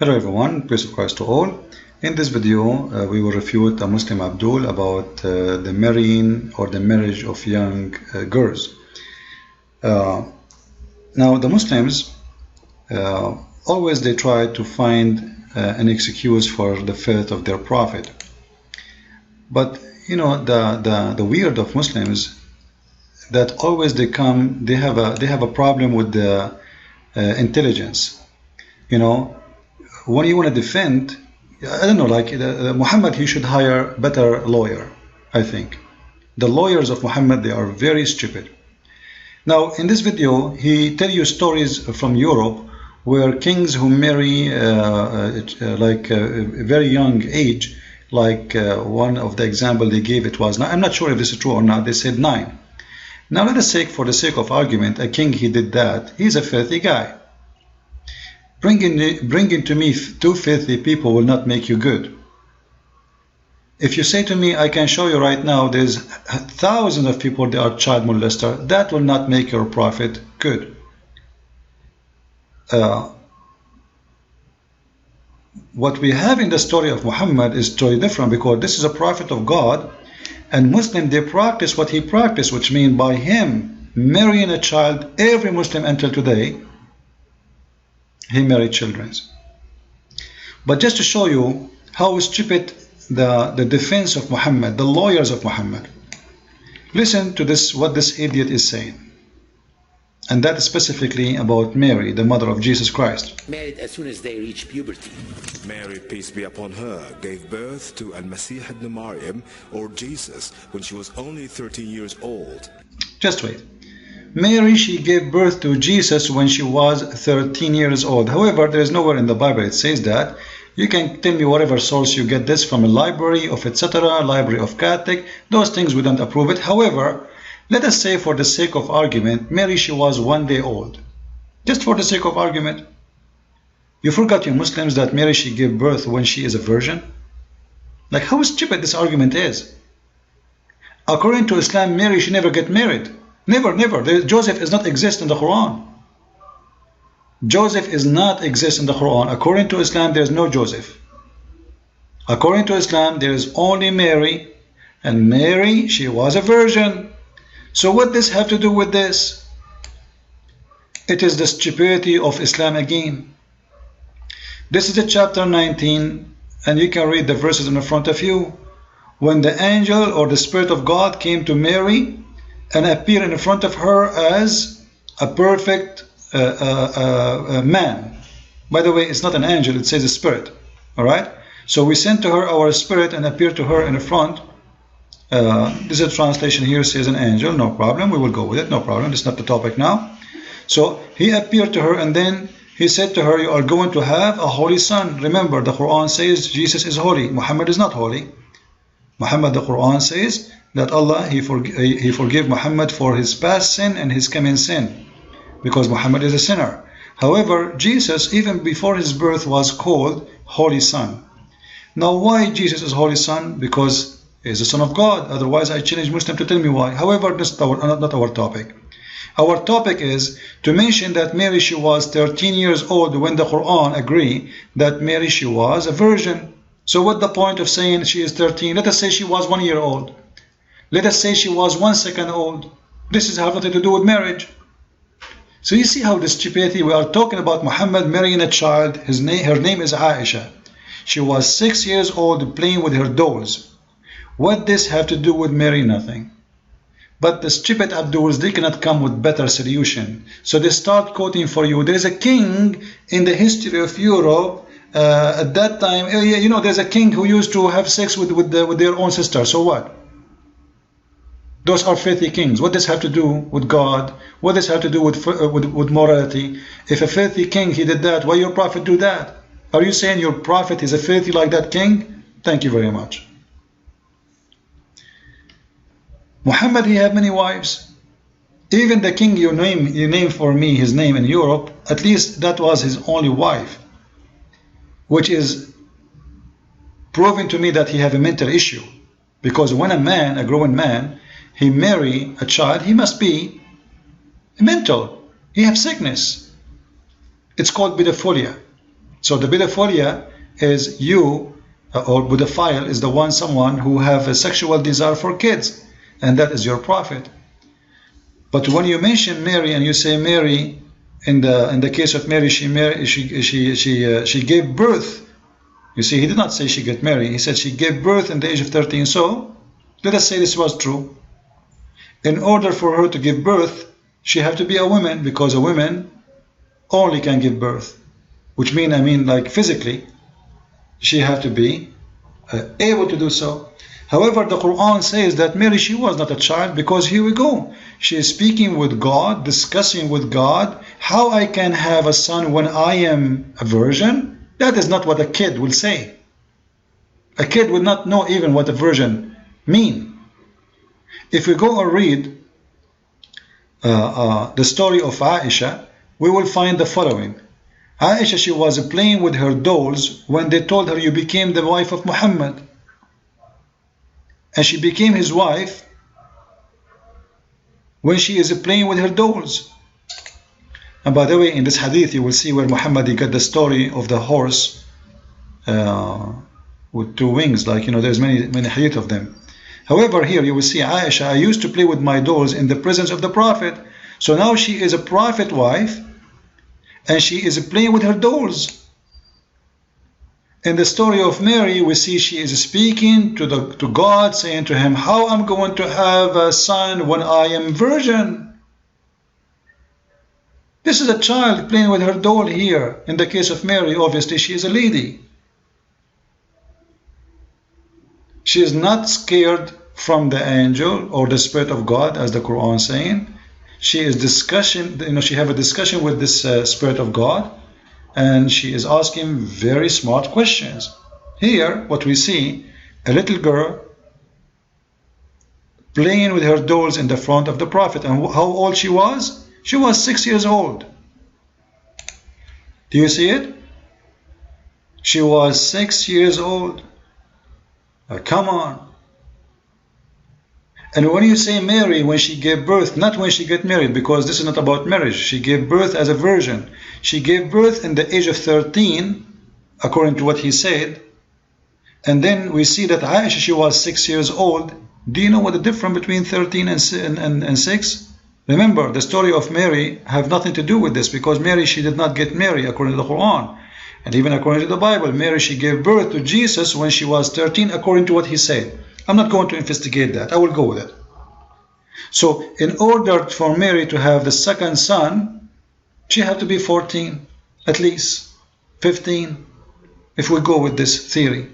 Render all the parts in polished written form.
Hello everyone, peace of Christ to all. In this video, we will refute a Muslim Abdul about the marrying or the marriage of young girls. Now, the Muslims always they try to find an excuse for the faith of their prophet. But you know the weird of Muslims that always they have a problem with the intelligence. You know, when you want to defend, I don't know, like Muhammad, he should hire better lawyer. I think the lawyers of Muhammad, they are very stupid. Now in this video he tell you stories from Europe where kings who marry like a very young age, like one of the example they gave, it was, I'm not sure if this is true or not, they said 9. Now let us say, for the sake of argument, a king, he did that, he's a filthy guy. Bringing to me 2 filthy people will not make you good. If you say to me, I can show you right now, there's thousands of people that are child molester, that will not make your prophet good. What we have in the story of Muhammad is totally different, because this is a prophet of God, and Muslim, they practice what he practiced, which means by him marrying a child, every Muslim until today, he married children. But just to show you how stupid the defense of Muhammad, the lawyers of Muhammad, listen to this, what this idiot is saying. And that is specifically about Mary, the mother of Jesus Christ. Married as soon as they reach puberty. Mary, peace be upon her, gave birth to Al-Masih ibn Maryam, or Jesus, when she was only 13 years old. Just wait. Mary, she gave birth to Jesus when she was 13 years old. However, there is nowhere in the Bible it says that. You can tell me whatever source you get this from, a library of etc., library of Catholic. Those things we don't approve it. However, let us say for the sake of argument, Mary, she was 1 day old. Just for the sake of argument. You forgot, you Muslims, that Mary, she gave birth when she is a virgin? Like, how stupid this argument is. According to Islam, Mary, she never get married. Never, never. Joseph does not exist in the Quran. Joseph is not exist in the Quran. According to Islam, there is no Joseph. According to Islam, there is only Mary, and Mary, she was a virgin. So what does this have to do with this? It is the stupidity of Islam again. This is the chapter 19, and you can read the verses in front of you. When the angel or the Spirit of God came to Mary and appeared in front of her as a perfect man. By the way, it's not an angel, it says a spirit. Alright? So we sent to her our spirit and appeared to her in the front. This is a translation here, says an angel, no problem, we will go with it, no problem, it's not the topic now. So he appeared to her, and then he said to her, you are going to have a holy son. Remember, the Quran says Jesus is holy, Muhammad is not holy. Muhammad, the Quran says that Allah, he forgave Muhammad for his past sin and his coming sin, because Muhammad is a sinner. However, Jesus, even before his birth, was called Holy Son. Now, why Jesus is Holy Son? Because he is the Son of God. Otherwise, I challenge Muslim to tell me why. However, this is not our topic. Our topic is to mention that Mary, she was 13 years old when the Quran agree that Mary, she was a virgin. So what's the point of saying she is 13? Let us say she was 1 year old. Let us say she was 1 second old. This has nothing to do with marriage. So you see how the stupidity, we are talking about Muhammad marrying a child. Her name is Aisha. She was 6 years old playing with her dolls. What this have to do with Mary? Nothing. But the stupid Abduls, they cannot come with better solution. So they start quoting for you. There is a king in the history of Europe at that time. You know, there's a king who used to have sex with their own sister. So what? Those are filthy kings. What does this have to do with God? What does this have to do with morality? If a filthy king, he did that, why your prophet do that? Are you saying your prophet is a filthy like that king? Thank you very much. Muhammad, he had many wives. Even the king you name for me his name in Europe, at least that was his only wife, which is proving to me that he have a mental issue. Because when a man, a grown man, he marry a child, he must be mental. He have sickness. It's called pedophilia. So the pedophilia is you, or pedophile is the one, someone who have a sexual desire for kids, and that is your prophet. But when you mention Mary and you say Mary, in the case of Mary, she gave birth. You see, he did not say she got married. He said she gave birth in the age of 13. So let us say this was true. In order for her to give birth, she had to be a woman, because a woman only can give birth, which means, like physically, she had to be able to do so. However, the Quran says that Mary, she was not a child, because here we go. She is speaking with God, discussing with God, how I can have a son when I am a virgin. That is not what a kid will say. A kid would not know even what a virgin mean. If we go and read the story of Aisha, we will find the following. Aisha, she was playing with her dolls when they told her, you became the wife of Muhammad. And she became his wife when she is playing with her dolls. And by the way, in this hadith, you will see where Muhammad got the story of the horse with two wings. There's many hadith of them. However, here you will see Aisha, I used to play with my dolls in the presence of the Prophet. So now she is a Prophet wife, and she is playing with her dolls. In the story of Mary, we see she is speaking to God, saying to him, how I'm going to have a son when I am virgin. This is a child playing with her doll here. In the case of Mary, obviously she is a lady. She is not scared from the angel or the Spirit of God, as the Quran is saying. She is she have a discussion with this Spirit of God, and she is asking very smart questions. Here, what we see, a little girl playing with her dolls in the front of the Prophet. And how old she was? She was 6 years old. Do you see it? She was 6 years old. Come on. And when you say Mary, when she gave birth, not when she got married, because this is not about marriage. She gave birth as a virgin. She gave birth in the age of 13, according to what he said. And then we see that Aisha, she was 6 years old. Do you know what the difference between 13 and 6? Remember, the story of Mary have nothing to do with this, because Mary, she did not get married according to the Quran. And even according to the Bible, Mary, she gave birth to Jesus when she was 13, according to what he said. I'm not going to investigate that. I will go with it. So, in order for Mary to have the second son, she had to be 14, at least 15, if we go with this theory.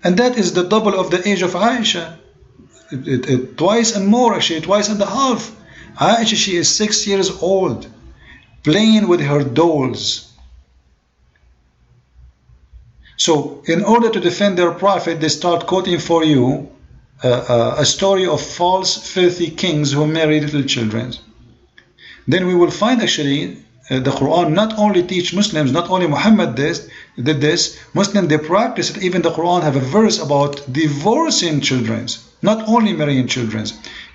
And that is the double of the age of Aisha. Twice and more, actually, twice and a half. Aisha, she is 6 years old, playing with her dolls. So, in order to defend their prophet, they start quoting for you a story of false, filthy kings who marry little children. Then we will find, actually, the Quran not only teach Muslims, not only Muhammad did this, Muslims, they practice it. Even the Quran have a verse about divorcing children, not only marrying children.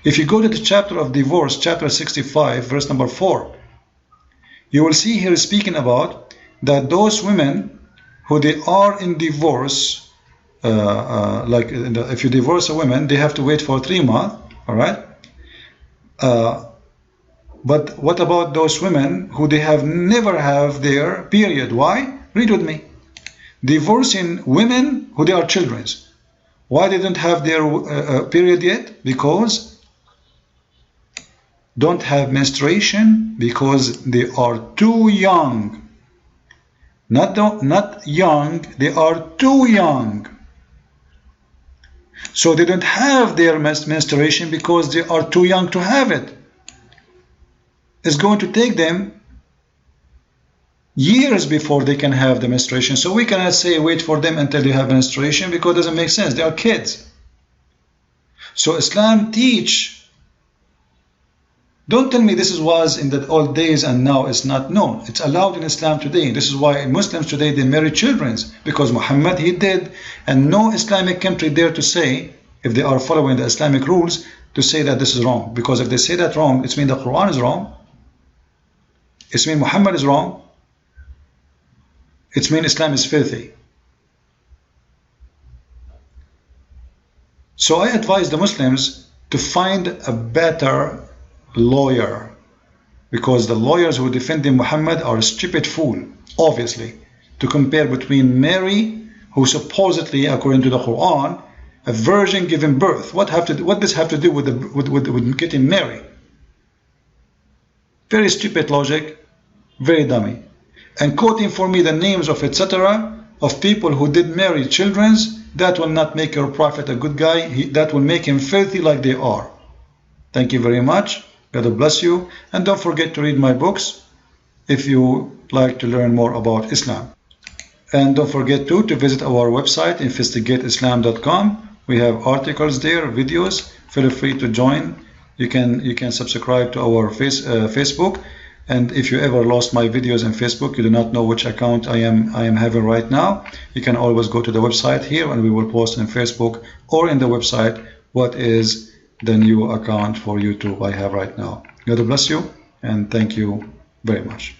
If you go to the chapter of divorce, chapter 65, verse number 4, you will see here speaking about that those women who they are in divorce, if you divorce a woman, they have to wait for 3 months, all right? But what about those women who they have never have their period? Why? Read with me. Divorcing women who they are children. Why they don't have their period yet? Because don't have menstruation, because they are too young. Not young, they are too young. So they don't have their menstruation because they are too young to have it. It's going to take them years before they can have the menstruation. So we cannot say wait for them until they have menstruation, because it doesn't make sense. They are kids. So Islam teach. Don't tell me this was in the old days and now it's not. No, it's allowed in Islam today. This is why Muslims today, they marry children, because Muhammad, he did, and no Islamic country dare to say, if they are following the Islamic rules, to say that this is wrong. Because if they say that wrong, it means the Quran is wrong. It means Muhammad is wrong. It means Islam is filthy. So I advise the Muslims to find a better lawyer, because the lawyers who defend Muhammad are a stupid fool, obviously, to compare between Mary, who supposedly, according to the Quran, a virgin giving birth. What does this have to do with getting married? Very stupid logic, very dummy. And quoting for me the names of etc. of people who did marry children, that will not make your prophet a good guy. That will make him filthy like they are. Thank you very much. God bless you. And don't forget to read my books if you like to learn more about Islam. And don't forget to visit our website, investigateislam.com. We have articles there, videos. Feel free to join. You can subscribe to our Facebook. And if you ever lost my videos on Facebook, you do not know which account I am having right now, you can always go to the website here, and we will post on Facebook or in the website what is the new account for YouTube I have right now. God bless you, and thank you very much.